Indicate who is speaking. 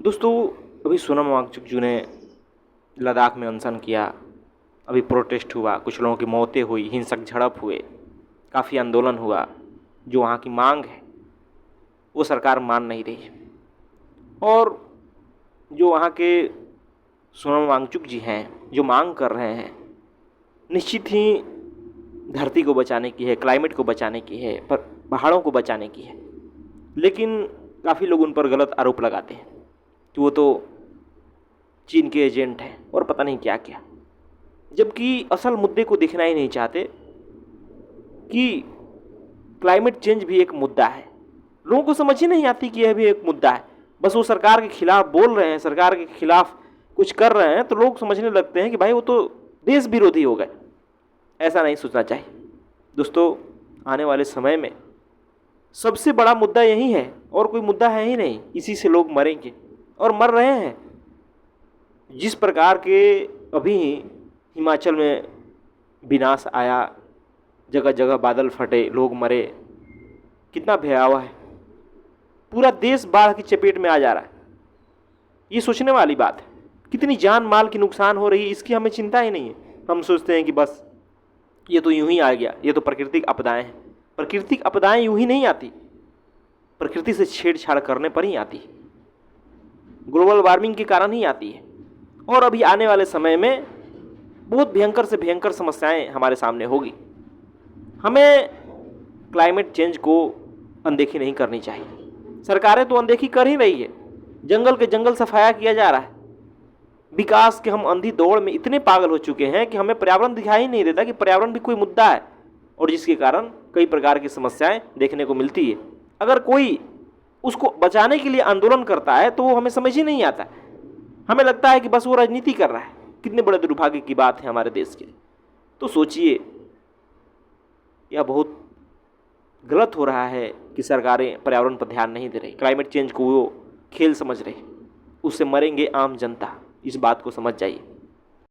Speaker 1: दोस्तों, अभी सोनम वांगचुक जी ने लद्दाख में अनशन किया, अभी प्रोटेस्ट हुआ, कुछ लोगों की मौतें हुई, हिंसक झड़प हुए, काफ़ी आंदोलन हुआ। जो वहाँ की मांग है वो सरकार मान नहीं रही। और जो वहाँ के सोनम वांगचुक जी हैं, जो मांग कर रहे हैं, निश्चित ही धरती को बचाने की है, क्लाइमेट को बचाने की है, पर पहाड़ों को बचाने की है। लेकिन काफ़ी लोग उन पर गलत आरोप लगाते हैं कि वो तो चीन के एजेंट हैं और पता नहीं क्या क्या, जबकि असल मुद्दे को देखना ही नहीं चाहते कि क्लाइमेट चेंज भी एक मुद्दा है। लोगों को समझ ही नहीं आती कि यह भी एक मुद्दा है। बस वो सरकार के खिलाफ बोल रहे हैं, सरकार के खिलाफ कुछ कर रहे हैं, तो लोग समझने लगते हैं कि भाई वो तो देश विरोधी हो गए। ऐसा नहीं सोचना चाहिए दोस्तों। आने वाले समय में सबसे बड़ा मुद्दा यही है और कोई मुद्दा है ही नहीं। इसी से लोग मरेंगे और मर रहे हैं। जिस प्रकार के अभी हिमाचल में विनाश आया, जगह जगह बादल फटे, लोग मरे, कितना भयावह है। पूरा देश बाढ़ की चपेट में आ जा रहा है। ये सोचने वाली बात है। कितनी जान माल की नुकसान हो रही है, इसकी हमें चिंता ही नहीं है। हम सोचते हैं कि बस ये तो यूं ही आ गया, ये तो प्राकृतिक आपदाएं हैं। प्राकृतिक आपदाएं यूं ही नहीं आती, प्रकृति से छेड़छाड़ करने पर ही आती है, ग्लोबल वार्मिंग के कारण ही आती है। और अभी आने वाले समय में बहुत भयंकर से भयंकर समस्याएं हमारे सामने होगी। हमें क्लाइमेट चेंज को अनदेखी नहीं करनी चाहिए। सरकारें तो अनदेखी कर ही रही है। जंगल के जंगल सफाया किया जा रहा है। विकास के हम अंधी दौड़ में इतने पागल हो चुके हैं कि हमें पर्यावरण दिखाई नहीं देता कि पर्यावरण भी कोई मुद्दा है, और जिसके कारण कई प्रकार की समस्याएं देखने को मिलती है। अगर कोई उसको बचाने के लिए आंदोलन करता है तो वो हमें समझ ही नहीं आता। हमें लगता है कि बस वो राजनीति कर रहा है। कितने बड़े दुर्भाग्य की बात है हमारे देश के। तो सोचिए, यह बहुत गलत हो रहा है कि सरकारें पर्यावरण पर ध्यान नहीं दे रही, क्लाइमेट चेंज को वो खेल समझ रही। उससे मरेंगे आम जनता। इस बात को समझ जाइए।